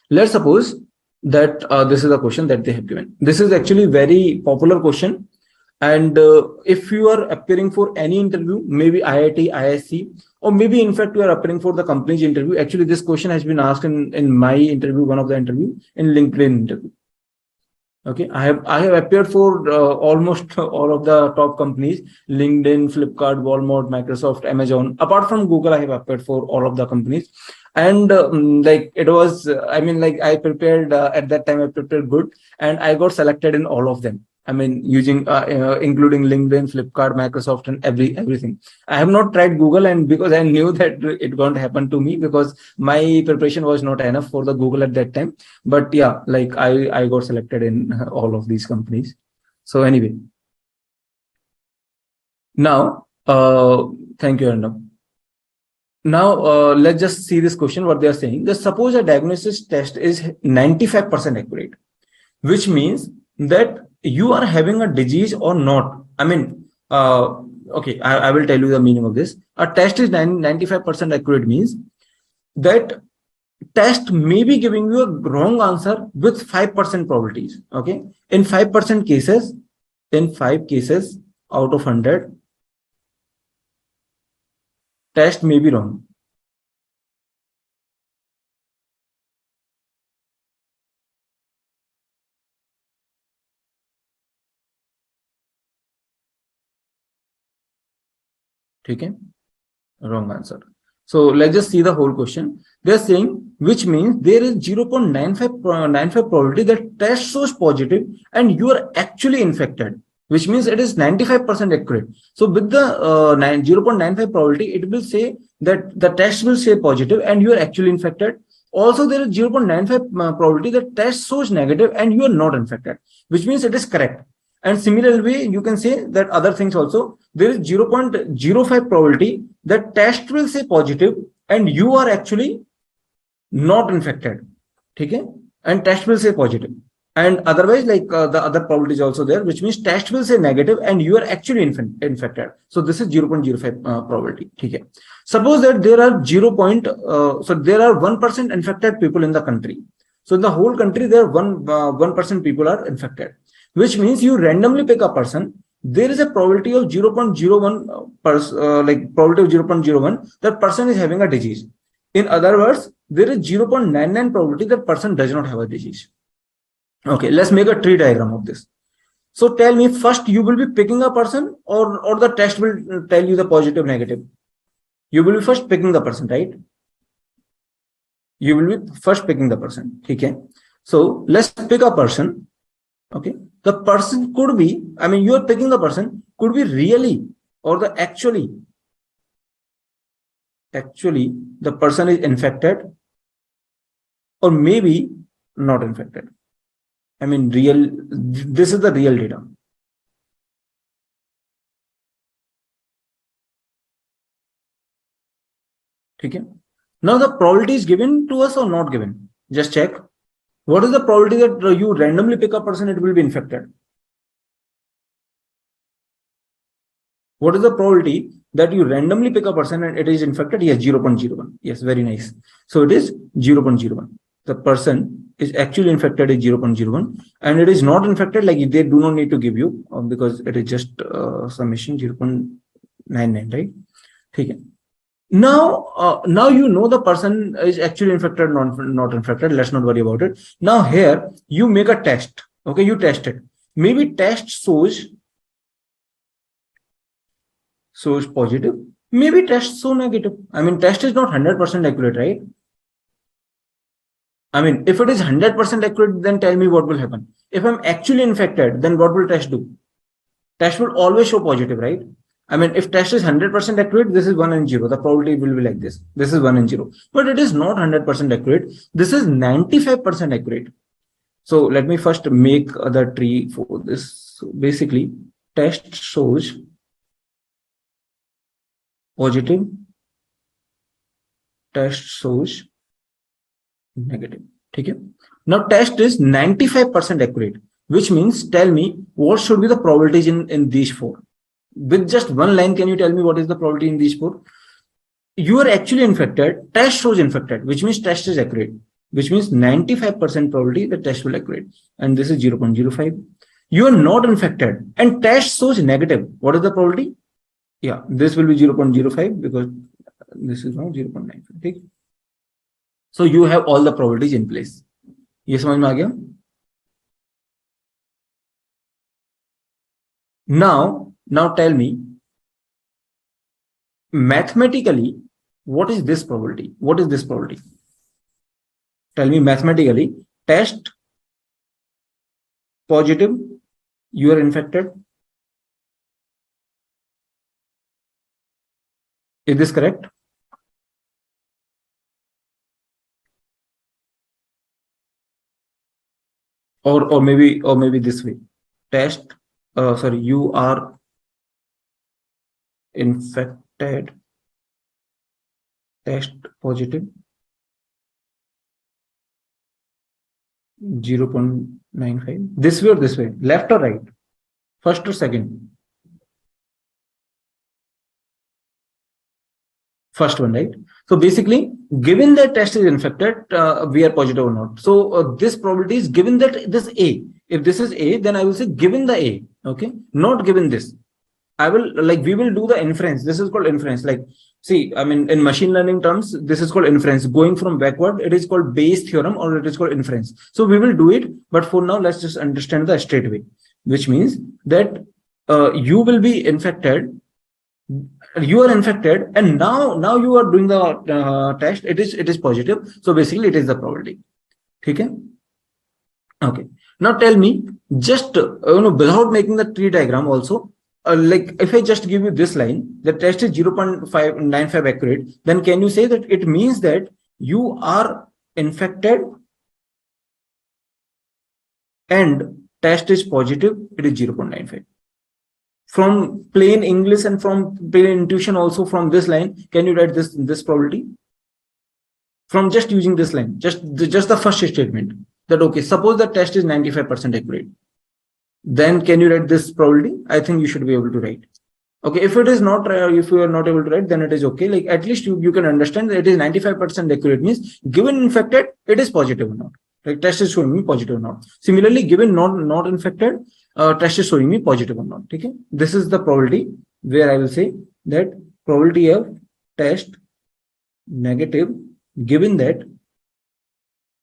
Let's suppose that this is a question that they have given. This is actually very popular question. And if you are appearing for any interview, maybe IIT, ISC, or maybe in fact you are appearing for the company's interview. Actually, this question has been asked in my interview, one of the interview in LinkedIn interview. Okay, I have appeared for almost all of the top companies: LinkedIn, Flipkart, Walmart, Microsoft, Amazon. Apart from Google, I have appeared for all of the companies. And like it was, I mean, like I prepared at that time. I prepared good, and I got selected in all of them. I mean, using including LinkedIn, Flipkart, Microsoft, and everything. I have not tried Google, and because I knew that it won't happen to me because my preparation was not enough for the Google at that time. But yeah, like I got selected in all of these companies. So anyway, now thank you, Arnab. Now let's just see this question. What they are saying: just suppose a diagnosis test is 95% accurate, which means that you are having a disease or not. I mean, okay, I will tell you the meaning of this. A test is 95% accurate means that test may be giving you a wrong answer with 5% probabilities. Okay, in 5% cases, in 5 cases out of 100, test may be wrong. Okay, wrong answer. So let's just see the whole question. They're saying, which means there is 0.95 probability that test shows positive and you are actually infected, which means it is 95% accurate. So with the 0.95 probability, it will say that the test will say positive and you are actually infected. Also, there is 0.95 probability that test shows negative and you are not infected, which means it is correct. And similarly, you can say that other things also. There is 0.05 probability that test will say positive and you are actually not infected. Okay? And test will say positive. And otherwise, like the other probability is also there, which means test will say negative and you are actually infected. So this is 0.05 probability. Okay. Suppose that there are so there are 1% infected people in the country. So in the whole country, there are 1% people are infected, which means you randomly pick a person. There is a probability of 0.01 like probability of 0.01 that person is having a disease. In other words, there is 0.99 probability that person does not have a disease. Okay, let's make a tree diagram of this. So tell me, first you will be picking a person or the test will tell you the positive, negative. You will be first picking the person, right? You will be first picking the person. Okay. So let's pick a person. Okay, the person could be, I mean, you are picking the person, could be really or the actually the person is infected or maybe not infected. I mean, this is the real data. Okay. Now the probability is given to us or not given. Just check. What is the probability that you randomly pick a person, it will be infected? What is the probability that you randomly pick a person and it is infected? Yes, 0.01. Yes, very nice. So it is 0.01. The person is actually infected is 0.01 and it is not infected, like they do not need to give you because it is just summation 0.99, right? Okay. Now, now you know the person is actually infected, not infected. Let's not worry about it. Now here you make a test. Okay, you test it. Maybe test shows positive. Maybe test shows negative. I mean, test is not 100% accurate, right? I mean, if it is 100% accurate, then tell me what will happen. If I'm actually infected, then what will test do? Test will always show positive, right? I mean, if test is 100% accurate, this is 1 and 0. The probability will be like this. This is 1 and 0. But it is not 100% accurate. This is 95% accurate. So let me first make the tree for this. So basically, test shows positive. Test shows negative. Okay. Now test is 95% accurate, which means tell me what should be the probabilities in these 4. With just one line, can you tell me what is the probability in these 4? You are actually infected, test shows infected, which means test is accurate. which means 95% probability the test will accurate, and this is 0.05. You are not infected and test shows negative. What is the probability? Yeah, this will be 0.05 because this is now 0.95. Okay? So you have all the probabilities in place. ये समझ में आ गया? Now tell me, mathematically, what is this probability? What is this probability? Tell me mathematically, test positive, you are infected. Is this correct? Or maybe this way. Test, you are infected, test positive, 0.95. This way or this way? Left or right? First or second? First one, right? So basically, given that test is infected, we are positive or not. So this probability is given that this A. If this is A, then I will say given the A. Okay, not given this. We will do the inference. This is called inference. Like, see, I mean, in machine learning terms, this is called inference. Going from backward, it is called Bayes theorem or it is called inference. So we will do it. But for now, let's just understand the straight way, which means that you will be infected. You are infected, and now you are doing the test. It is positive. So basically, it is the probability. Okay. Okay. Now tell me, just without making the tree diagram also. Like if I just give you this line, the test is 0.595 accurate, then can you say that it means that you are infected and test is positive, it is 0.95. From plain English and from plain intuition also from this line, can you write this probability? From just using this line, just the first statement that, okay, suppose the test is 95% accurate. Then can you write this probability? I think you should be able to write. Okay, if it is not, if you are not able to write, then it is okay. Like at least you can understand that it is 95% accurate means given infected, it is positive or not. Like test is showing me positive or not. Similarly, given not infected, test is showing me positive or not. Okay, this is the probability where I will say that probability of test negative given that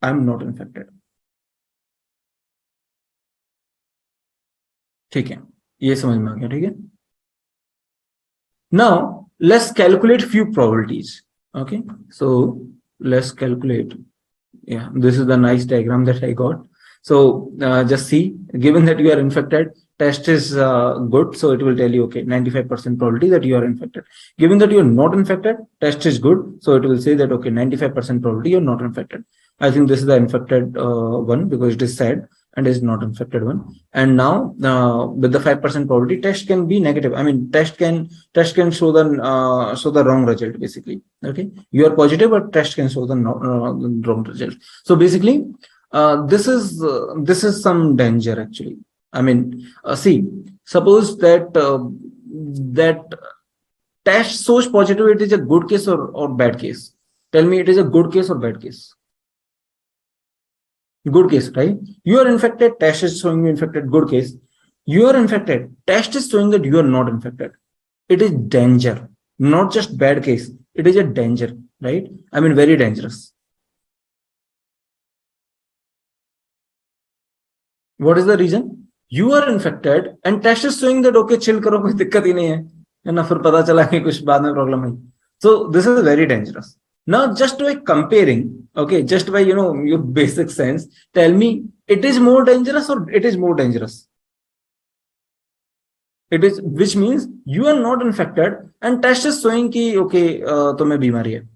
I'm not infected. ठीक है, ये समझ में आ गया. ठीक है. Now let's calculate few probabilities. Okay, so let's calculate. Yeah, this is the nice diagram that I got. So just see, given that you are infected, test is good, so it will tell you, okay, 95% probability that you are infected. Given that you are not infected, test is good, so it will say that, okay, 95% probability you are not infected. I think this is the infected one because it is said and is not infected one. And now with the 5% probability, test can be negative. I mean, test can show the wrong result basically. Okay, you are positive, but test can show the wrong result. So basically, this is some danger actually. I mean, see, suppose that that test shows positive, it is a good case or bad case. Tell me, it is a good case or bad case? Good case, right? You are infected, test is showing you infected, good case. You are infected, test is showing that you are not infected. It is danger, not just bad case. It is a danger, right? I mean, very dangerous. What is the reason? You are infected and test is showing that, okay, chill karo, koi dikkat hi nahi hai na, fir pata chala ki kuch baad mein problem hai. So this is very dangerous. Now, just by comparing, okay, just by, your basic sense, tell me, it is more dangerous or it is more dangerous? It is, which means you are not infected and test is showing ki, okay, तुम्हें बीमारी है.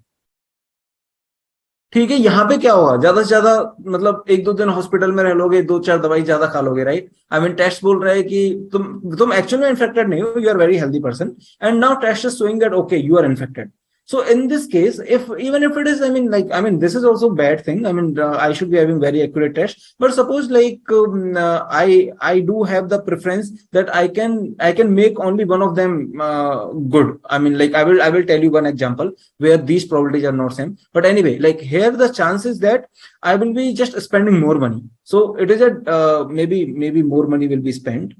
ठीक है, यहाँ पे क्या होगा, ज्यादा से ज्यादा मतलब 1-2 दिन हॉस्पिटल में रह लोगे, 2-4 दवाई ज्यादा खा लोगे, राइट? आई मीन टेस्ट बोल रहा है कि तुम एक्चुअल में इन्फेक्टेड नहीं हो, you are very healthy person, and now test is showing that okay you are infected. So in this case, if even if it is, this is also bad thing. I should be having very accurate tests. But suppose I do have the preference that I can make only one of them good. I will tell you one example where these probabilities are not same. But anyway, like here the chances that I will be just spending more money. So it is a maybe more money will be spent,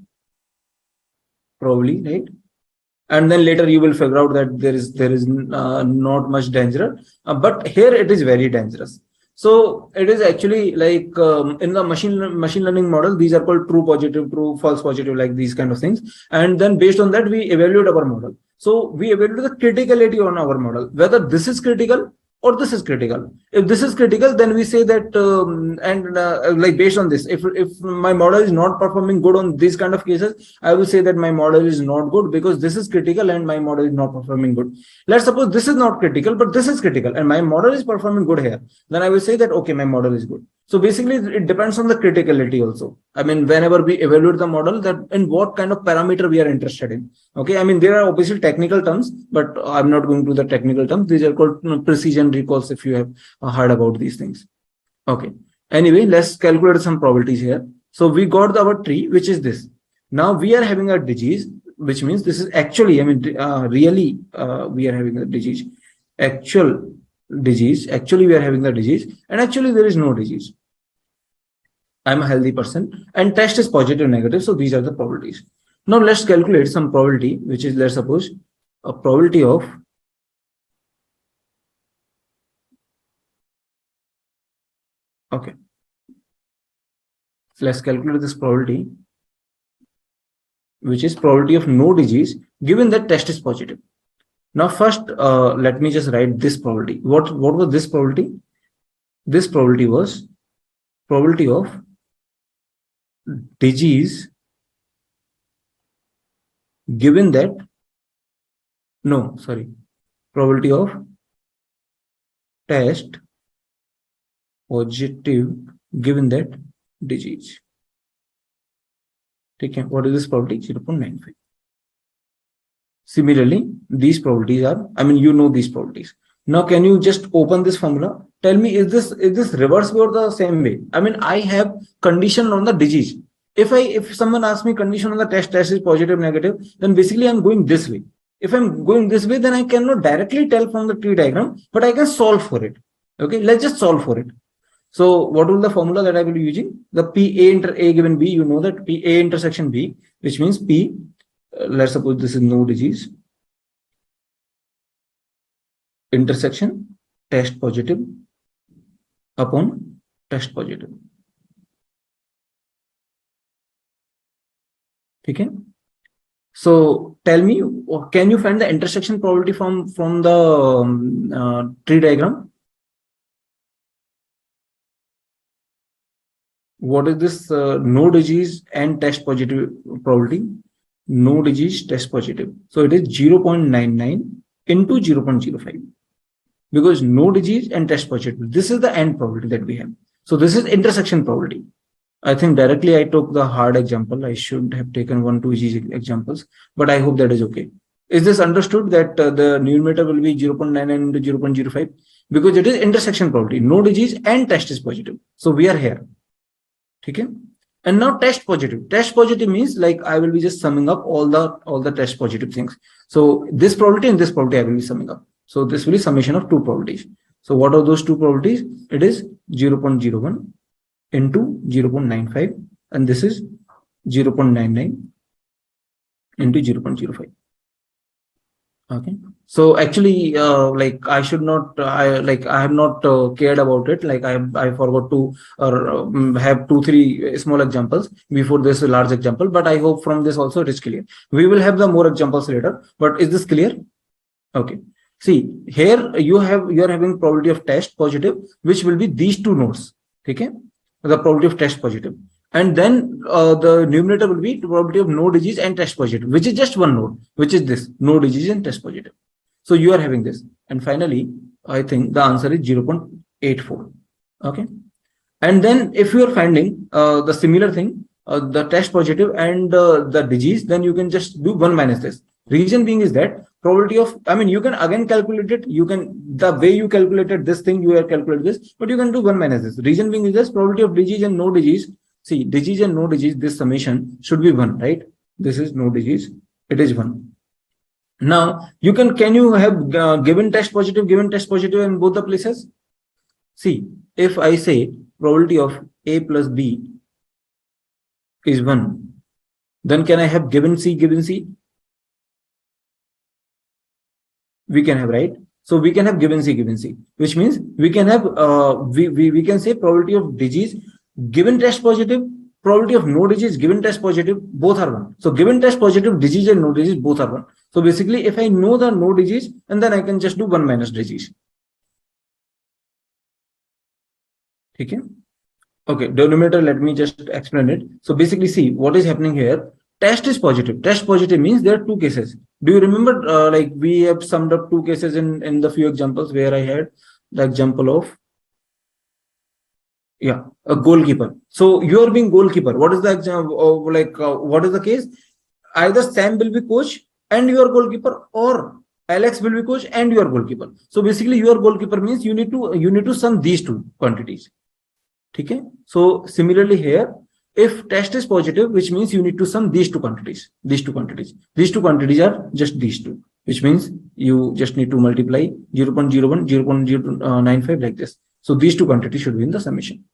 probably, right? And then later you will figure out that there is not much danger, but here it is very dangerous. So it is actually like in the machine learning model, these are called true positive, true false positive, like these kind of things. And then based on that we evaluate our model. So we evaluate the criticality on our model, whether this is critical or this is critical. If this is critical, then we say that like based on this, if my model is not performing good on these kind of cases, I will say that my model is not good because this is critical and my model is not performing good. Let's suppose this is not critical, but this is critical and my model is performing good here. Then I will say that okay, my model is good. So basically it depends on the criticality also. Whenever we evaluate the model, that in what kind of parameter we are interested in. Okay, there are obviously technical terms, but I'm not going to the technical terms. These are called precision recalls, if you have heard about these things. Okay, anyway, let's calculate some probabilities here. So we got our tree, which is this. Now we are having a disease, which means this is actually, really we are having a disease. Actually we are having the disease, and actually there is no disease. I'm a healthy person and test is positive, negative. So these are the probabilities. Now let's calculate some probability, which is, let's suppose, a probability of okay. So let's calculate this probability, which is probability of no disease given that test is positive. Now first, let me just write this probability. What was this probability? This probability was probability of disease given that probability of test positive given that disease. Okay, what is this probability? 0.95. Similarly, these probabilities are, you know these probabilities. Now, can you just open this formula? Tell me, is this reverse way or the same way? I have condition on the disease. If someone asks me condition on the test is positive, negative, then basically I'm going this way. If I'm going this way, then I cannot directly tell from the tree diagram, but I can solve for it. Okay, let's just solve for it. So what will the formula that I will be using? The P A inter A given B, you know that P A intersection B, which means P, let's suppose this is no disease, intersection test positive upon test positive. Okay. So tell me, can you find the intersection probability from the tree diagram? What is this no disease and test positive probability? No disease, test positive. So it is 0.99 into 0.05. Because no disease and test positive. This is the end probability that we have. So this is intersection probability. I think directly I took the hard example. I should have taken 1, 2 easy examples, but I hope that is okay. Is this understood that the numerator will be 0.99 into 0.05? Because it is intersection probability. No disease and test is positive. So we are here. Okay. And now test positive. Test positive means like I will be just summing up all the test positive things. So this probability and this probability I will be summing up. So this will be summation of two probabilities. So what are those two probabilities? It is 0.01 into 0.95 and this is 0.99 into 0.05. Okay. So actually, like I should not, I have not cared about it. Like I forgot to have 2, 3 small examples before this large example. But I hope from this also it is clear. We will have the more examples later. But is this clear? Okay. See here you are having probability of test positive, which will be these two nodes. Okay. The probability of test positive. And then the numerator will be probability of no disease and test positive, which is just one node, which is this no disease and test positive. So you are having this. And finally, I think the answer is 0.84. Okay. And then if you are finding the similar thing, the test positive and the disease, then you can just do 1 minus this. Reason being is that probability of, I mean, you can again calculate it. You can, the way you calculated this thing, you have calculated this, but you can do 1 minus this. Reason being is this probability of disease and no disease. See, disease and no disease, this summation should be 1, right? This is no disease. It is 1. Now, can you have given test positive in both the places? See, if I say probability of A plus B is 1, then can I have given C? We can have, right? So we can have given C, which means we can have, we can say probability of disease given test positive, probability of no disease given test positive, both are 1. So given test positive, disease and no disease, both are 1. So basically, if I know the no disease, and then I can just do 1 minus disease. Okay. Okay, denominator, let me just explain it. So basically, see what is happening here. Test is positive. Test positive means there are 2 cases. Do you remember, like we have summed up 2 cases in the few examples where I had the example of, yeah, a goalkeeper. So you are being goalkeeper. What is the example? What is the case? Either Sam will be coach and you are goalkeeper, or Alex will be coach and you are goalkeeper. So basically, your goalkeeper means you need to sum these 2 quantities. Okay. So similarly here, if test is positive, which means you need to sum these 2 quantities. These 2 quantities are just these 2, which means you just need to multiply 0.01, 0.095 like this. So these 2 quantities should be in the summation.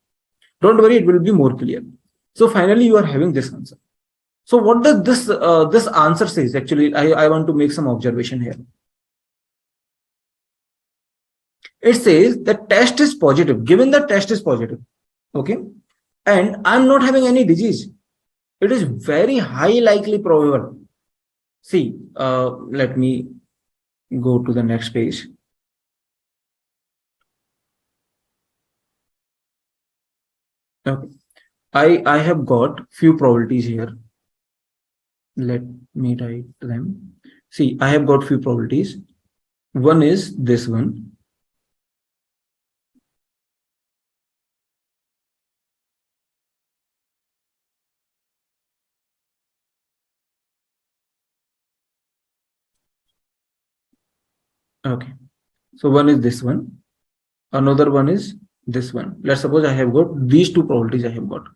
Don't worry, it will be more clear. So finally, you are having this answer. So what does this answer says? Actually, I want to make some observation here. It says the test is positive. Given the test is positive, okay, and I'm not having any disease, it is very high likely probable. See, let me go to the next page. Okay, I have got few probabilities here. Let me write them. See, I have got few probabilities. One is this one. Okay, so one is this one. Another one is this one. Let's suppose I have got these 2 probabilities I have got.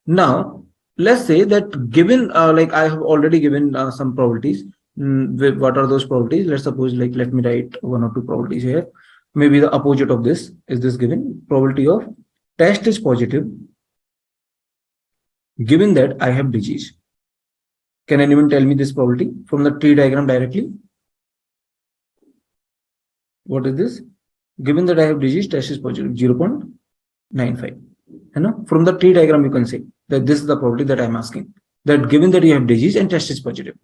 Now, let's say that given, like I have already given some probabilities. What are those probabilities? Let's suppose, like, let me write 1 or 2 probabilities here. Maybe the opposite of this is this given. Probability of test is positive, given that I have disease. Can anyone tell me this probability from the tree diagram directly? What is this? Given that I have disease, test is positive, 0.95. From the tree diagram, you can say that this is the probability that I'm asking. That given that you have disease and test is positive.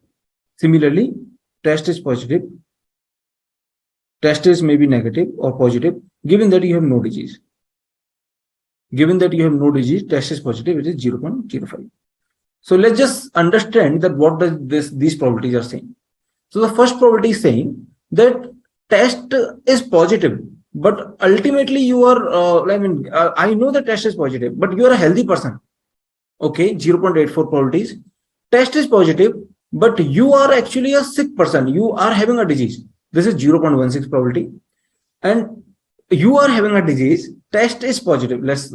Similarly, test is positive, test is maybe negative or positive, given that you have no disease. Given that you have no disease, test is positive, it is 0.05. So let's just understand that what does these probabilities are saying. So the first probability is saying that test is positive, but ultimately you are, I know the test is positive, but you are a healthy person. Okay, 0.84 probabilities. Test is positive, but you are actually a sick person. You are having a disease. This is 0.16 probability. And you are having a disease. Test is positive. Let's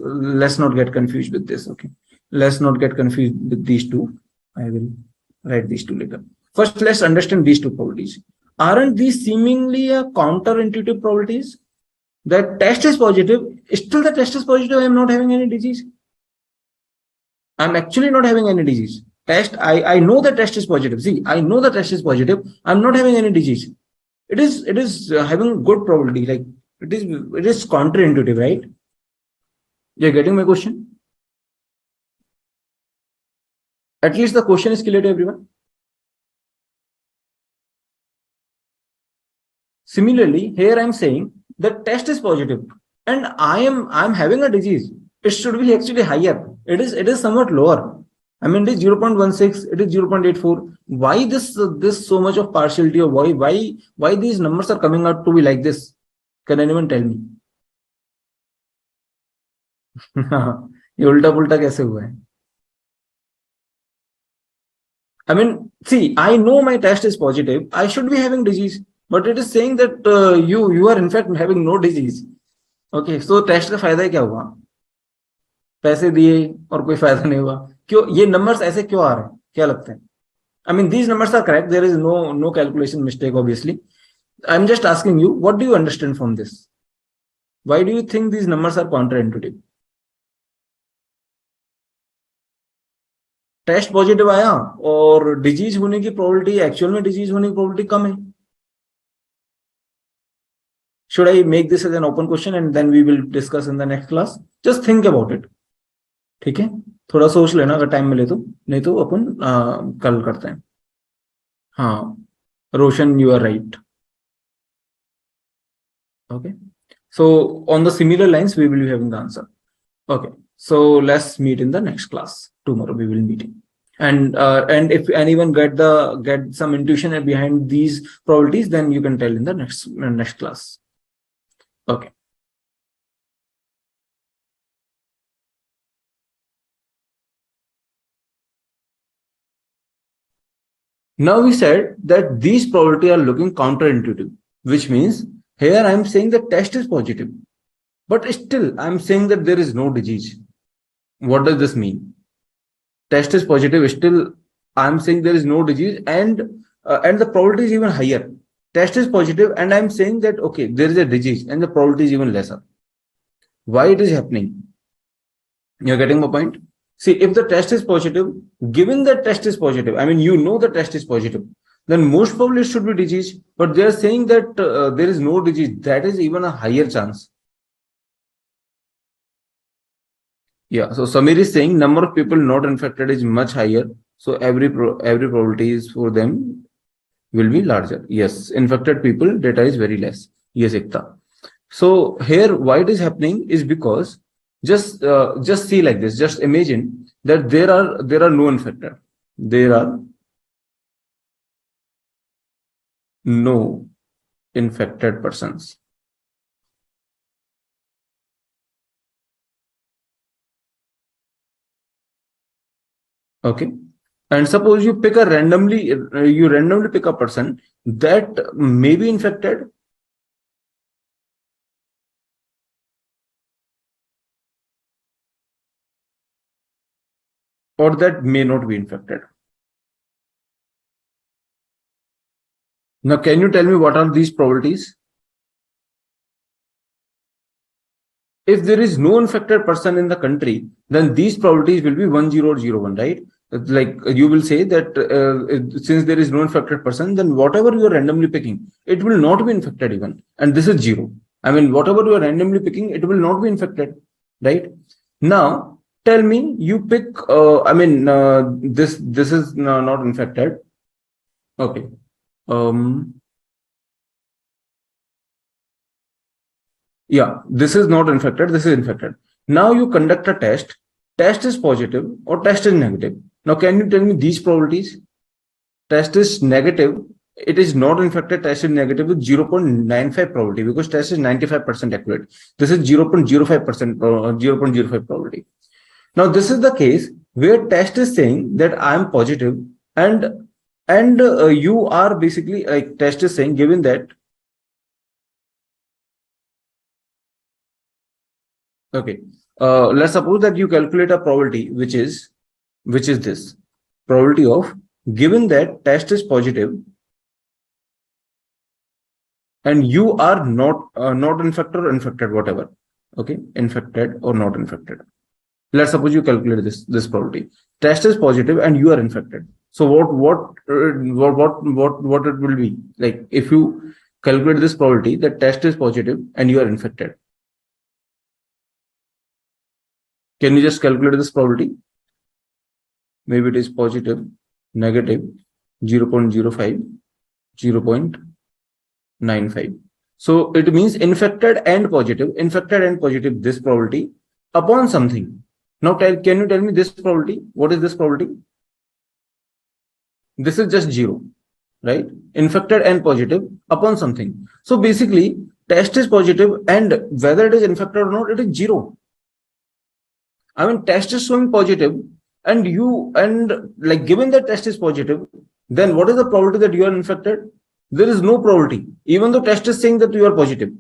not get confused with this. Okay, let's not get confused with these 2. I will write these 2 later. First, let's understand these 2 probabilities. Aren't these seemingly a counterintuitive probabilities? That test is positive, still the test is positive, I am not having any disease. I'm actually not having any disease. Test, I know the test is positive. See, I know the test is positive. I'm not having any disease. It is having good probability. Like it is counterintuitive, right? You're getting my question? At least the question is clear to everyone. Similarly, here I'm saying the test is positive and I'm having a disease. It should be actually higher. It is somewhat lower. I mean, it is 0.16, it is 0.84. Why this so much of partiality, or why these numbers are coming out to be like this? Can anyone tell me? ये उल्टा पुल्टा कैसे हुआ है? I mean, See, I know my test is positive. I should be having disease, but it is saying that you are in fact having no disease. Okay, so test का फायदा क्या हुआ? पैसे दिए और कोई फायदा नहीं हुआ. क्यों ये नंबर्स ऐसे क्यों आ रहे हैं? क्या लगता है? I mean, these numbers are correct. There is no calculation mistake, obviously. I'm just asking you, what do you understand from this? Why do you think these numbers are counterintuitive? Test positive आया और disease होने की probability, actual में disease होने की probability कम है. Should I make this as an open question and then we will discuss in the next class? Just think about it. ठीक है, थोड़ा सोच लेना अगर टाइम मिले तो, नहीं तो अपन कल करते हैं. हाँ, रोशन, you are right. Okay, so on the similar lines we will be having the answer. Okay, so let's meet in the next class. Tomorrow we will meet. And if anyone get some intuition behind these probabilities, then you can tell in the next class. Okay. Now we said that these probabilities are looking counterintuitive, which means here I am saying the test is positive, but still I am saying that there is no disease. What does this mean? Test is positive, still I am saying there is no disease, and the probability is even higher. Test is positive, and I am saying that okay, there is a disease, and the probability is even lesser. Why it is happening? You're getting my point? See, if the test is positive, given that test is positive, I mean, you know the test is positive, then most probably it should be disease. But they are saying that there is no disease. That is even a higher chance. Yeah. So Samir is saying number of people not infected is much higher. So every probability is for them will be larger. Yes. Infected people data is very less. Yes, Ekta. So here, why it is happening is because just see like this. Just imagine that there are no infected. There are no infected persons. Okay. And suppose you pick randomly pick a person that may be infected, or that may not be infected. Now, can you tell me what are these probabilities? If there is no infected person in the country, then these probabilities will be 1001, right? Like you will say that since there is no infected person, then whatever you are randomly picking, it will not be infected even. And this is 0. I mean, whatever you are randomly picking, it will not be infected, right? Now, tell me, you pick, this is not infected. Okay. Yeah, this is not infected, this is infected. Now you conduct a test. Test is positive or test is negative. Now, can you tell me these probabilities? Test is negative, it is not infected, test is negative with 0.95 probability because test is 95% accurate. This is 0.05%, 0.05 probability. Now, this is the case where test is saying that I am positive, and you are basically like test is saying, given that. Okay, let's suppose that you calculate a probability which is this probability of, given that test is positive and you are not infected or infected, whatever. Okay, infected or not infected. Let's suppose you calculate this probability. Test is positive and you are infected. So what it will be like if you calculate this probability that test is positive and you are infected? Can you just calculate this probability? Maybe it is positive, negative, 0.05, 0.95. So it means infected and positive, this probability upon something. Now can you tell me this probability? What is this probability? This is just 0, right? Infected and positive upon something. So basically, test is positive and whether it is infected or not, it is 0. I mean, test is showing positive and like given that test is positive, then what is the probability that you are infected? There is no probability, even though test is saying that you are positive.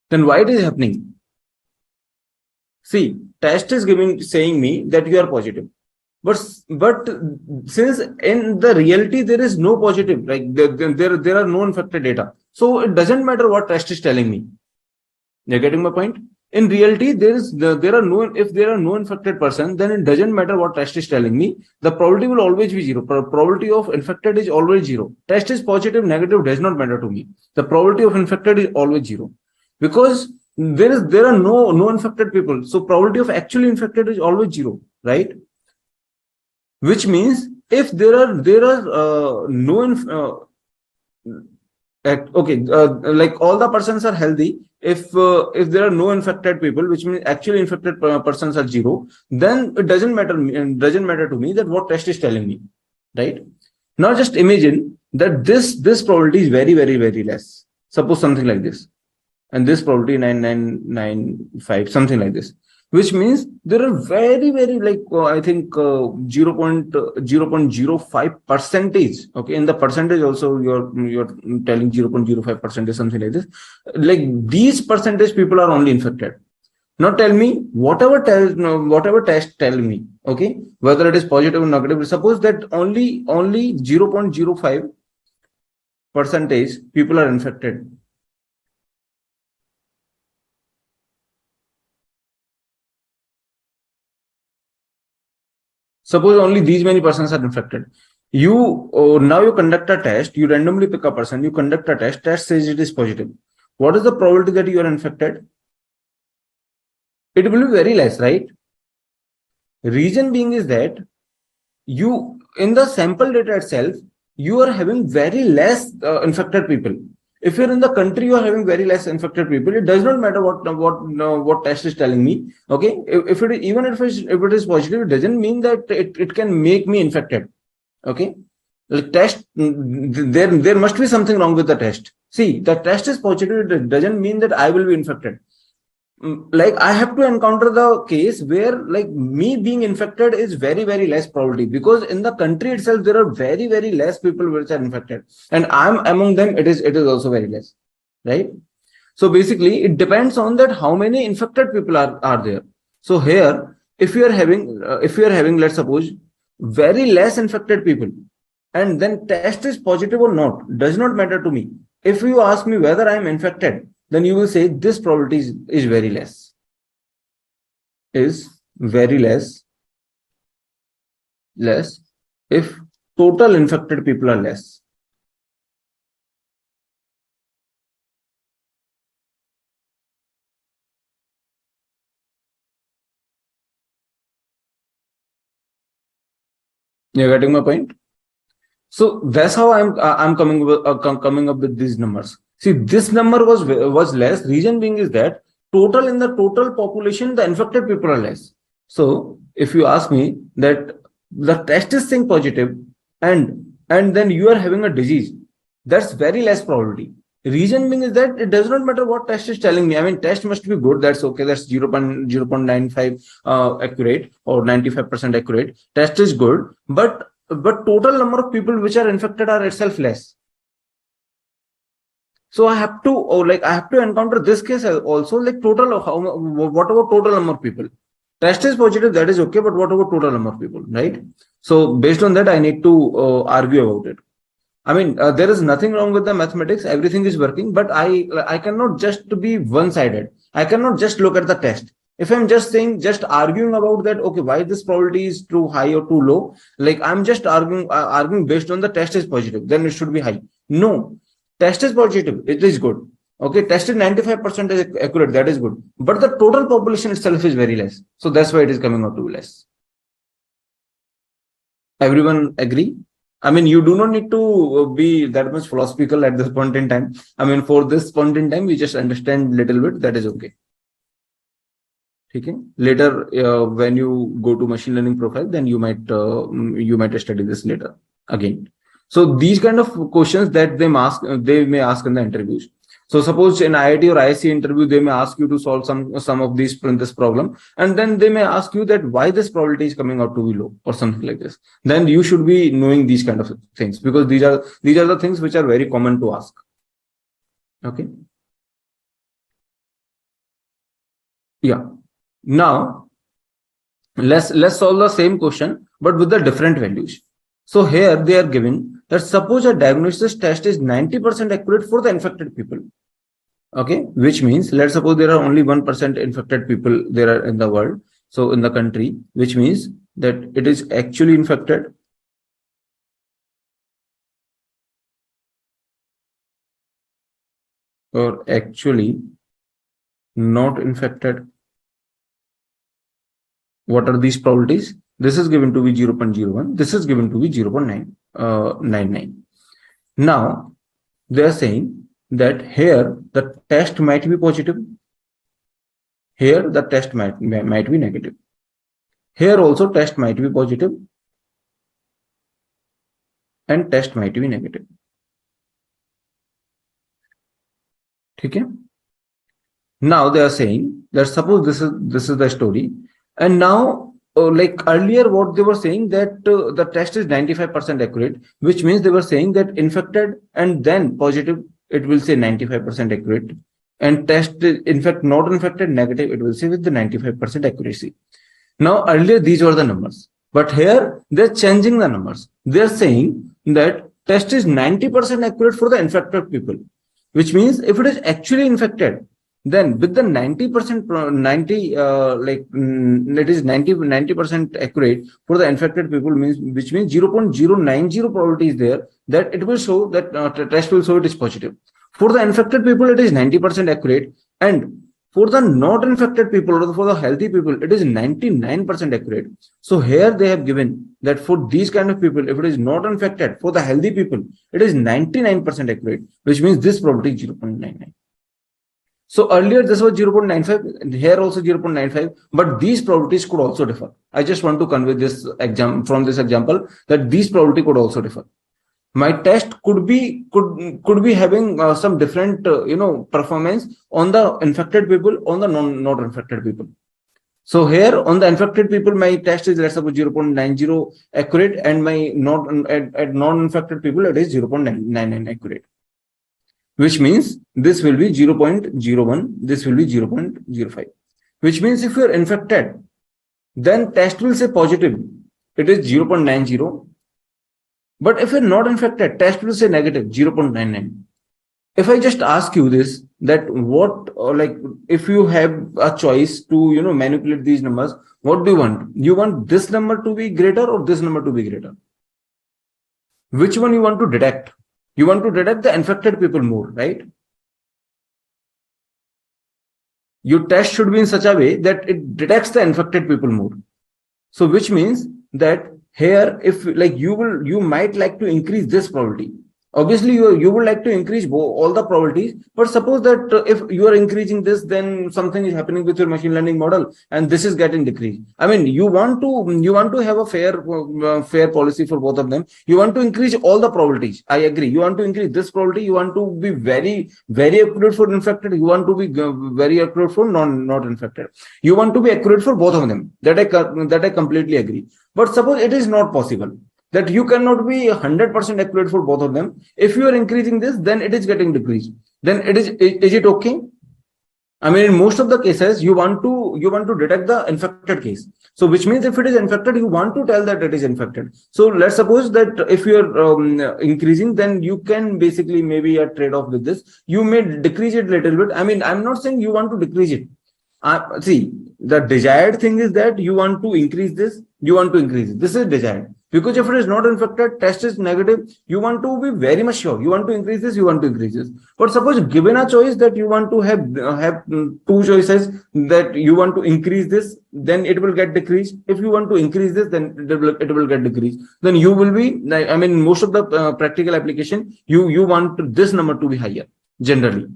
Then why it is happening? See, test is saying me that you are positive. But since in the reality there is no positive, like there are no infected data. So it doesn't matter what test is telling me. You're getting my point? In reality, there are no, if there are no infected person, then it doesn't matter what test is telling me. The probability will always be zero. Probability of infected is always zero. Test is positive, negative does not matter to me. The probability of infected is always zero, because there are no infected people. So probability of actually infected is always zero, right? Which means if there are like all the persons are healthy, if there are no infected people, which means actually infected persons are zero, then it doesn't matter to me that what test is telling me, right? Now just imagine that this probability is very, very, very less. Suppose something like this, and this probability 9995, something like this, which means there are very, very, like I think 0.05 percentage. Okay, in the percentage also you're telling 0.05% something like this. Like these percentage people are only infected. Now tell me, whatever test tell me, okay, whether it is positive or negative. Suppose that only 0.05 percentage people are infected. Suppose only these many persons are infected. Now you conduct a test, you randomly pick a person, you conduct a test says it is positive. What is the probability that you are infected? It will be very less, right? Reason being is that you, in the sample data itself, you are having very less infected people. If you're in the country, you are having very less infected people. It does not matter what test is telling me. Okay, if it is positive, it doesn't mean that it can make me infected. Okay, the test, there must be something wrong with the test. See, the test is positive. It doesn't mean that I will be infected. Like I have to encounter the case where like me being infected is very, very less probability, because in the country itself there are very, very less people which are infected, and I'm among them. It is also very less, right? So basically it depends on that how many infected people are there. So here, if you are having let's suppose very less infected people, and then test is positive or not, does not matter to me. If you ask me whether I am infected, then you will say this probability is very less. Is very less if total infected people are less. You're getting my point? So that's how I'm coming up with these numbers. See, this number was less. Reason being is that in the total population, the infected people are less. So if you ask me that the test is saying positive, and then you are having a disease, that's very less probability. Reason being is that it does not matter what test is telling me. I mean, test must be good. That's okay. That's 0.95 accurate or 95% accurate. Test is good, but total number of people which are infected are itself less. So I have to encounter this case also, like total of what about total number of people? Test is positive, that is okay, but what about total number of people, right? So based on that, I need to argue about it. I mean, there is nothing wrong with the mathematics. Everything is working, but I cannot just be one-sided. I cannot just look at the test. If I'm just arguing about that, okay, why this probability is too high or too low, like I'm just arguing based on the test is positive, then it should be high. No, test is positive, it is good. Okay, test is 95% is accurate, that is good. But the total population itself is very less. So that's why it is coming out to less. Everyone agree? I mean, you do not need to be that much philosophical at this point in time. I mean, for this point in time, we just understand little bit, that is okay. Okay. Later, when you go to machine learning profile, then you might study this later again. So these kind of questions that they may ask in the interviews. So suppose in IIT or ISC interview, they may ask you to solve some of this problem, and then they may ask you that why this probability is coming out to be low or something like this. Then you should be knowing these kind of things, because these are the things which are very common to ask. Okay. Yeah. Now let's solve the same question but with the different values. So here they are given that suppose a diagnosis test is 90% accurate for the infected people. Okay, which means let's suppose there are only 1% infected people there are in the world, so in the country, which means that it is actually infected or actually not infected. What are these probabilities? This is given to be 0.01, this is given to be 0.99. Now they are saying that here the test might be positive, here the test might be negative, here also test might be positive and test might be negative. Okay. Now they are saying that suppose this is the story, and now like earlier what they were saying that the test is 95% accurate, which means they were saying that infected and then positive, it will say 95% accurate, and test in fact not infected negative, it will say with the 95% accuracy. Now earlier these were the numbers, but here they're changing the numbers. They're saying that test is 90% accurate for the infected people, which means if it is actually infected, then with the 90% it is 90% accurate for the infected people, means which means 0.090 probability is there that it will show that test will show it is positive. For the infected people it is 90% accurate, and for the not infected people or for the healthy people it is 99% accurate. So here they have given that for these kind of people, if it is not infected, for the healthy people it is 99% accurate, which means this probability is 0.99. So earlier this was 0.95, here also 0.95, but these probabilities could also differ. I just want to convey this from this example that these probability could also differ. My test could be having some different performance on the infected people, on the not infected people. So here on the infected people, my test is let's suppose 0.90 accurate, and my non-infected people it is 0.99 accurate. Which means this will be 0.01, this will be 0.05. Which means if you are infected, then test will say positive, it is 0.90. But if you're not infected, test will say negative, 0.99. If I just ask you this, that what, if you have a choice to, manipulate these numbers, what do you want? You want this number to be greater or this number to be greater? Which one you want to detect? You want to detect the infected people more, right? Your test should be in such a way that it detects the infected people more. So which means that here, if you might like to increase this probability. Obviously, you would like to increase all the probabilities, but suppose that if you are increasing this, then something is happening with your machine learning model, and this is getting decreased. I mean, you want to have a fair policy for both of them. You want to increase all the probabilities. I agree. You want to increase this probability. You want to be very, very accurate for infected. You want to be very accurate for not infected. You want to be accurate for both of them. That I completely agree. But suppose it is not possible, that you cannot be 100% accurate for both of them. If you are increasing this, then it is getting decreased. Then is it okay? I mean, in most of the cases, you want to detect the infected case. So which means if it is infected, you want to tell that it is infected. So let's suppose that if you are increasing, then you can basically maybe a trade-off with this. You may decrease it a little bit. I mean, I'm not saying you want to decrease it. See, the desired thing is that you want to increase this, you want to increase it. This is desired. Because if it is not infected, test is negative, you want to be very much sure. You want to increase this, you want to increase this. But suppose given a choice that you want to have two choices, that you want to increase this, then it will get decreased. If you want to increase this, then it will get decreased. Then you will be, I mean, most of the practical application, you want this number to be higher, generally.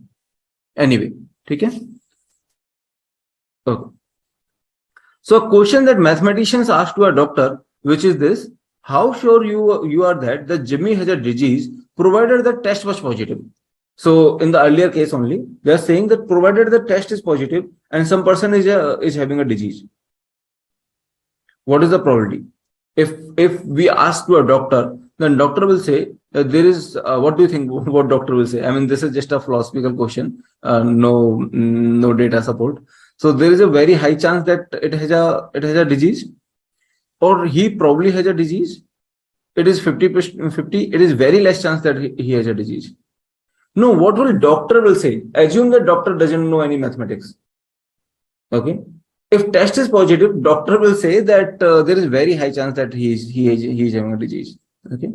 Anyway, okay? Okay. So a question that mathematicians ask to a doctor, which is this: how sure you are that Jimmy has a disease provided the test was positive? So in the earlier case only, they are saying that provided the test is positive and some person is having a disease, what is the probability? If we ask to a doctor, then doctor will say that there is. What do you think? What doctor will say? I mean, this is just a philosophical question. No data support. So there is a very high chance that it has a disease, or he probably has a disease. It is 50%, 50. It is very less chance that he has a disease. No, what will doctor will say? Assume that doctor doesn't know any mathematics. Okay. If test is positive, doctor will say that there is very high chance that he is having a disease. Okay.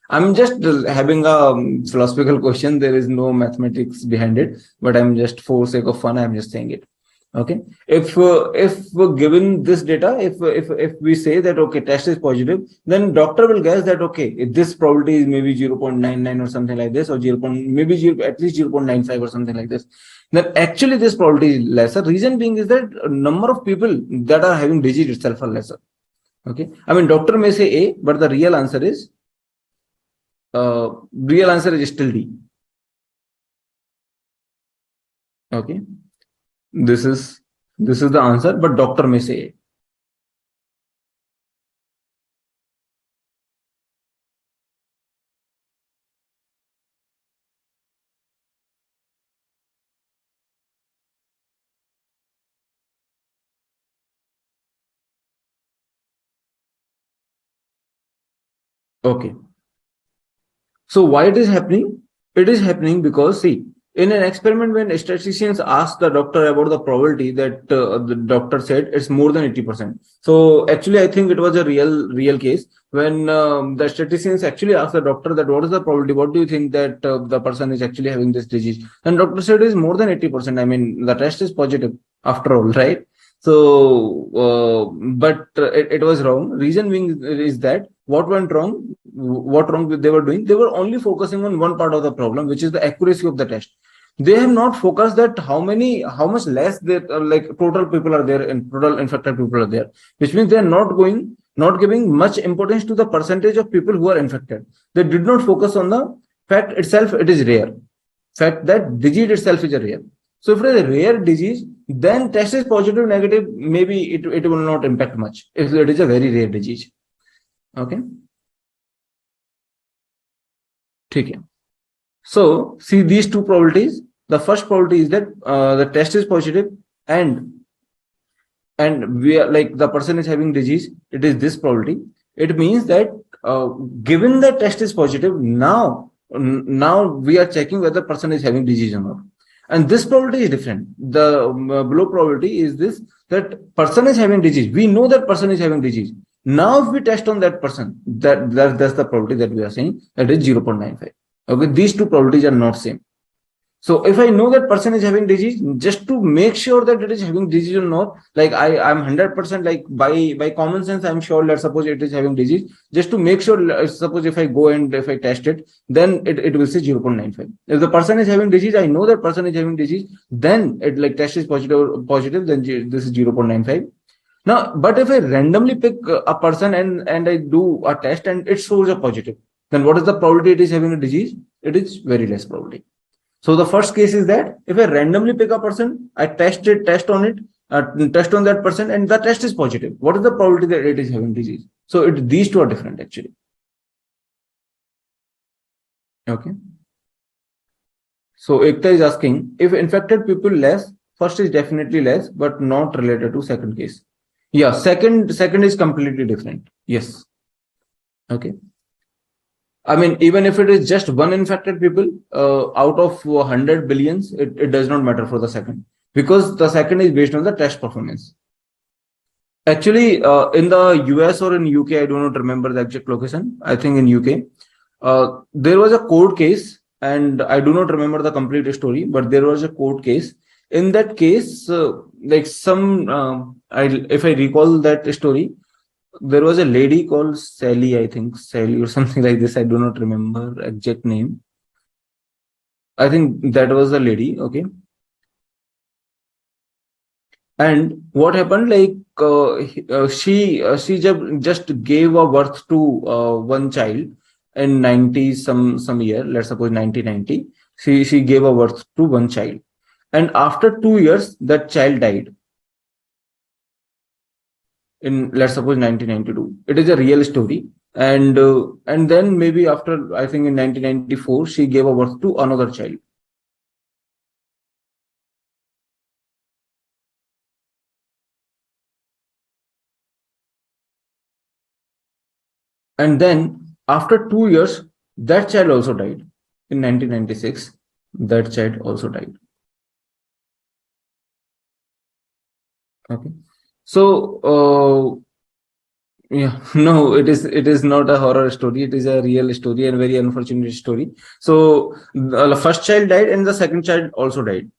I'm just having a philosophical question. There is no mathematics behind it, but I'm just for sake of fun, I'm just saying it. Okay. If given this data, if we say that okay, test is positive, then doctor will guess that okay, if this probability is maybe 0.99 or something like this, or 0. Maybe 0, at least 0.95 or something like this. Then actually this probability is lesser. Reason being is that number of people that are having disease itself are lesser. Okay. I mean, doctor may say A, but the real answer is still D. Okay. This is the answer, but doctor may say A. Okay. So why it is happening? It is happening because see, in an experiment when statisticians asked the doctor about the probability, that the doctor said it's more than 80%. So actually, I think it was a real case when the statisticians actually asked the doctor that what is the probability? What do you think that the person is actually having this disease? And doctor said it is more than 80%. I mean, the test is positive after all, right? So, but it was wrong. Reason being is that what went wrong? What wrong they were doing? They were only focusing on one part of the problem, which is the accuracy of the test. They have not focused that how much less there like total people are there and total infected people are there, which means they are not giving much importance to the percentage of people who are infected. They did not focus on the fact itself. It is rare. Fact that disease itself is a rare. So if it is a rare disease, then test is positive, negative, maybe it will not impact much if it is a very rare disease. Okay. Okay. So see these two probabilities. The first probability is that the test is positive and we are like the person is having disease. It is this probability. It means that given the test is positive, now we are checking whether the person is having disease or not. And this probability is different. The below probability is this, that person is having disease. We know that person is having disease. Now, if we test on that person, that's the probability that we are saying, that is 0.95. Okay, these two probabilities are not same. So if I know that person is having disease, just to make sure that it is having disease or not, like I'm 100% like by common sense, I'm sure, let's suppose it is having disease. Just to make sure, suppose if I go and if I test it, then it will say 0.95. If the person is having disease, I know that person is having disease, then it like test is positive, then this is 0.95. Now, but if I randomly pick a person and I do a test and it shows a positive, then what is the probability it is having a disease? It is very less probability. So the first case is that if I randomly pick a person, I test on that person, and the test is positive. What is the probability that it is having disease? So these two are different actually. Okay. So Ekta is asking, if infected people less, first is definitely less, but not related to second case. Yeah, second is completely different. Yes. Okay. I mean, even if it is just one infected people out of 100 billions, it does not matter for the second, because the second is based on the test performance. Actually, in the US or in UK, I do not remember the exact location. I think in UK, there was a court case, and I do not remember the complete story, but there was a court case. In that case, like if I recall that story, there was a lady called Sally, I think Sally or something like this. I do not remember exact name. I think that was the lady. Okay. And what happened? Like she just gave a birth to one child in 90 some year. Let's suppose 1990. She gave a birth to one child, and after 2 years that child died in, let's suppose, 1992. It is a real story. And then maybe after, I think in 1994, she gave a birth to another child. And then after 2 years, that child also died. In 1996, that child also died. Okay. So, yeah, no, it is not a horror story. It is a real story and very unfortunate story. So the first child died and the second child also died.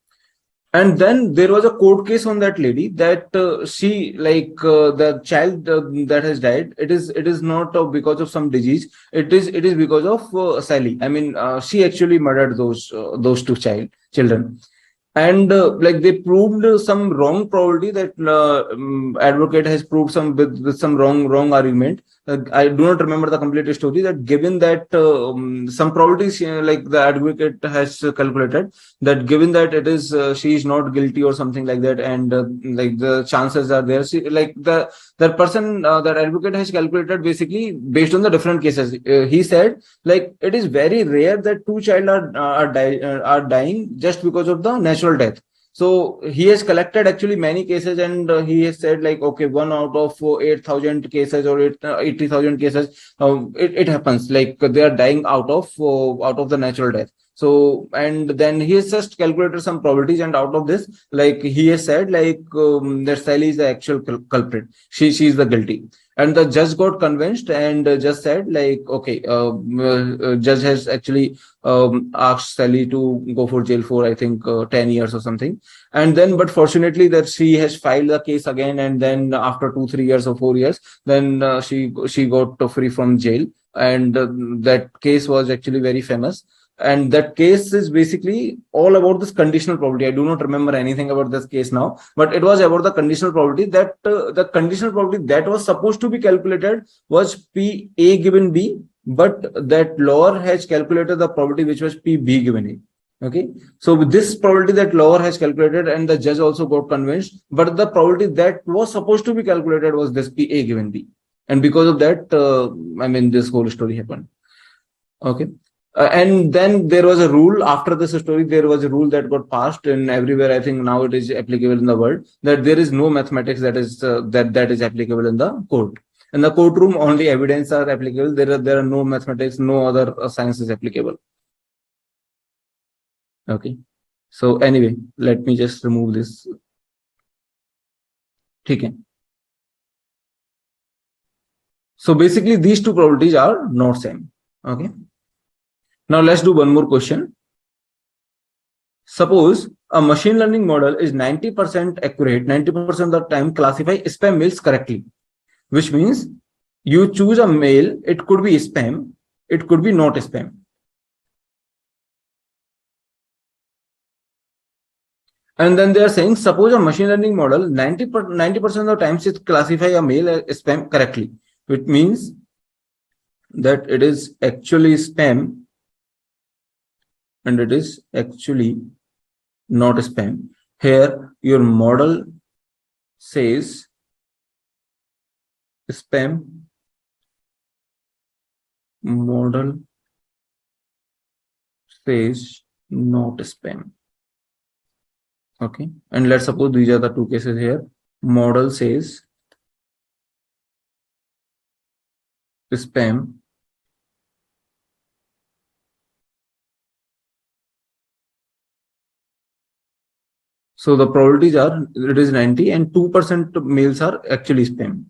And then there was a court case on that lady that she, like, the child that has died, it is not because of some disease. It is because of Sally. I mean, she actually murdered those two children. And like, they proved some wrong probability, that advocate has proved some with some wrong argument. I do not remember the complete story, that given that some probabilities, like the advocate has calculated, that given that it is she is not guilty or something like that, and like the chances are there, like that person, that advocate has calculated basically based on the different cases. He said, like, it is very rare that two child are dying just because of the natural death. So he has collected actually many cases, and he has said, like, okay, 1 out of 8,000 cases or 80,000 cases, it happens, like they are dying out of the natural death. So, and then he has just calculated some probabilities, and out of this, like, he has said, like, that Sally is the actual culprit. She is the guilty. And the judge got convinced and just said, like, okay, judge has actually asked Sally to go for jail for, I think, 10 years or something. And then, but fortunately, that she has filed the case again, and then after 2-3 years or 4 years, then she got free from jail. And that case was actually very famous. And that case is basically all about this conditional probability. I do not remember anything about this case now, but it was about the conditional probability, that the conditional probability that was supposed to be calculated was P A given B, but that lower has calculated the probability which was P B given A. Okay. So with this probability that lower has calculated, and the judge also got convinced, but the probability that was supposed to be calculated was this P A given B. And because of that, I mean, this whole story happened. Okay. And then there was a rule after this story. There was a rule that got passed, and everywhere, I think now it is applicable in the world, that there is no mathematics that is applicable in the court. In the courtroom, only evidence are applicable. There are no mathematics, no other science is applicable. Okay. So anyway, let me just remove this. Okay. So basically, these two probabilities are not same. Okay. Now let's do one more question. Suppose a machine learning model is 90% accurate, 90% of the time classify spam mails correctly, which means you choose a mail, it could be spam, it could be not spam. And then they are saying, suppose a machine learning model 90% of the times it classify a mail as spam correctly, which means that it is actually spam and it is actually not spam. Here your model says spam, model says not spam. Okay, and let's suppose these are the two cases here. Model says spam, so the probabilities are, it is 90 and 2% mails are actually spam.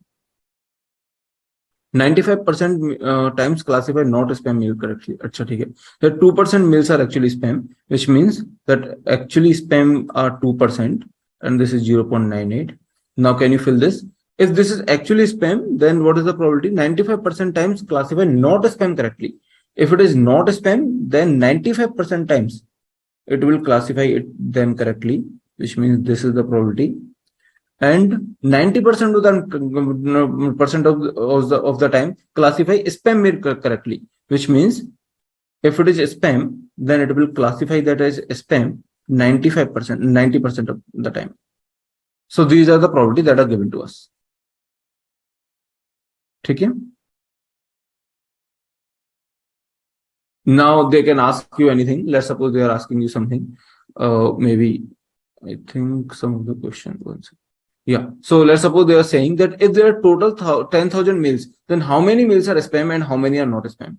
95% times classify not spam mail correctly. Achha, theek hai. The 2% mails are actually spam, which means that actually spam are 2% and this is 0.98. Now can you fill this? If this is actually spam, then what is the probability? 95% times classify not spam correctly. If it is not spam, then 95% times it will classify them correctly, which means this is the probability. And 90% of the time classify spam mail correctly, which means If it is spam, then it will classify that as spam 95%, 90% of the time. So these are the probability that are given to us. Okay. Now they can ask you anything. Let's suppose they are asking you something. Maybe I think some of the questions. Yeah. So let's suppose they are saying that if there are total 10,000 mails, then how many mails are spam and how many are not spam?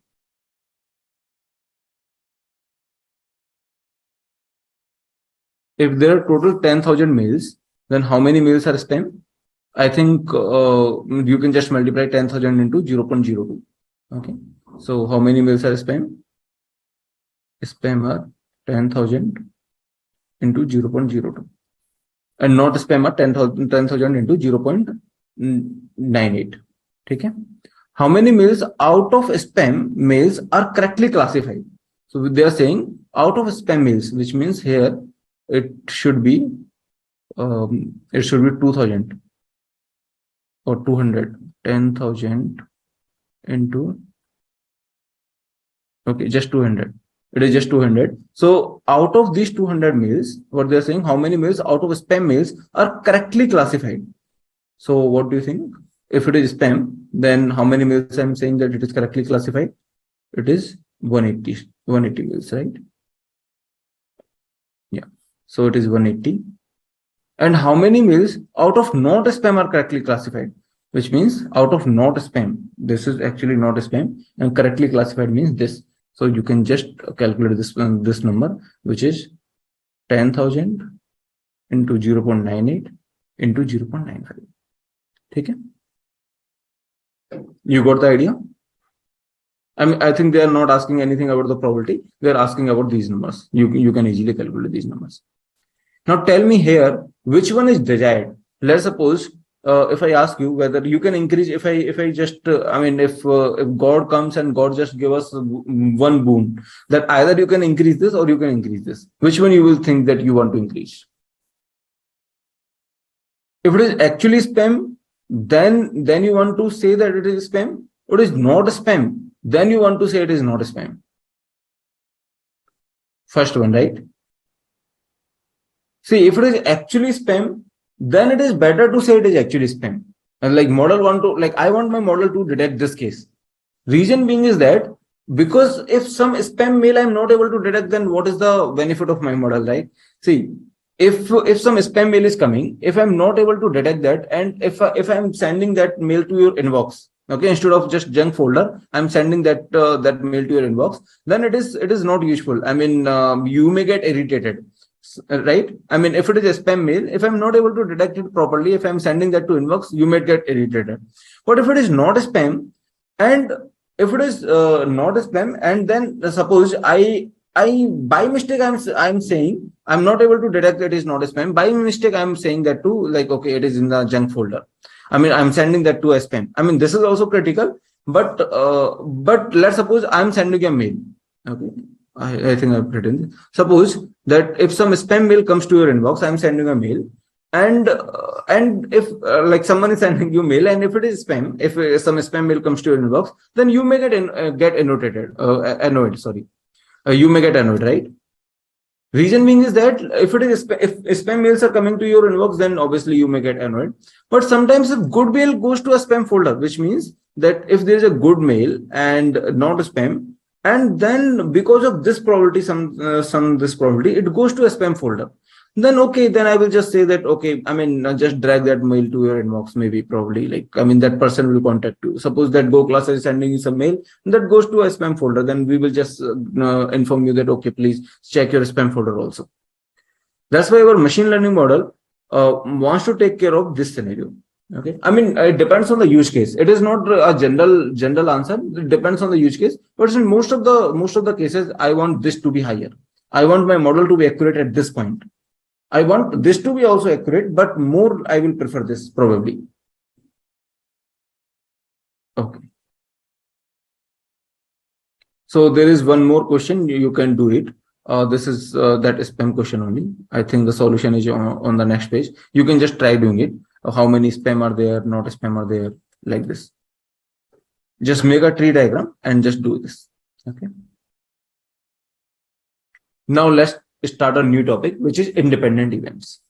If there are total 10,000 mails, then how many mails are spam? I think you can just multiply 10,000 into 0.02. Okay. So how many mails are spam? Spam are 10,000 into 0.02. And not spam are 10,000 into 0.98. Okay. How many mails out of spam mails are correctly classified? So they are saying out of spam mails, which means here it should be 2,000 or 200. 10,000 into, okay, just 200. It is just 200. So out of these 200 mails, what they are saying, how many mails out of spam mails are correctly classified? So what do you think? If it is spam, then how many mails I'm saying that it is correctly classified? It is 180 mails, right? Yeah. So it is 180. And how many mails out of not spam are correctly classified? Which means out of not spam, this is actually not spam, and correctly classified means this. So you can just calculate this number, which is 10,000 into 0.98 into 0.95. Okay? You got the idea? I think they are not asking anything about the probability. They are asking about these numbers. You can easily calculate these numbers. Now tell me here, which one is desired? Let's suppose if I ask you whether you can increase, if I just, if God comes and God just give us one boon, that either you can increase this or you can increase this. Which one you will think that you want to increase? If it is actually spam, then you want to say that it is spam. If it is not spam, then you want to say it is not spam. First one, right? See, if it is actually spam, then it is better to say it is actually spam. And like model want to, like I want my model to detect this case. Reason being is that because if some spam mail I'm not able to detect, then what is the benefit of my model, right? See, if some spam mail is coming, if I'm not able to detect that, and if I'm sending that mail to your inbox, okay, instead of just junk folder, I'm sending that that mail to your inbox, then it is not useful. You may get irritated. Right? If it is a spam mail, if I'm not able to detect it properly, if I'm sending that to inbox, you may get irritated. But if it is not a spam, and if it is not a spam, and then suppose I by mistake I'm saying I'm not able to detect that it is not a spam. By mistake, I'm saying that to like, okay, it is in the junk folder. I'm sending that to a spam. This is also critical, but let's suppose I'm sending a mail. Okay. I think I've written. Suppose that if some spam mail comes to your inbox, I'm sending a mail, and if like someone is sending you mail, and if it is spam, if some spam mail comes to your inbox, then you may get annoyed. Sorry, you may get annoyed, right? Reason being is that if spam mails are coming to your inbox, then obviously you may get annoyed. But sometimes if good mail goes to a spam folder, which means that if there is a good mail and not a spam, and then because of this probability, this probability, it goes to a spam folder. Then okay, then I will just say that okay, just drag that mail to your inbox. Maybe probably that person will contact you. Suppose that goclasses is sending you some mail that goes to a spam folder, then we will just inform you that okay, please check your spam folder also. That's why our machine learning model wants to take care of this scenario. Okay, it depends on the use case. It is not a general answer. It depends on the use case. But in most of the cases, I want this to be higher. I want my model to be accurate at this point. I want this to be also accurate, but more I will prefer this probably. Okay. So there is one more question. You can do it. This is that spam question only. I think the solution is on the next page. You can just try doing it. How many spam are there, not spam are there, like this. Just make a tree diagram and just do this. Okay. Now let's start a new topic, which is independent events.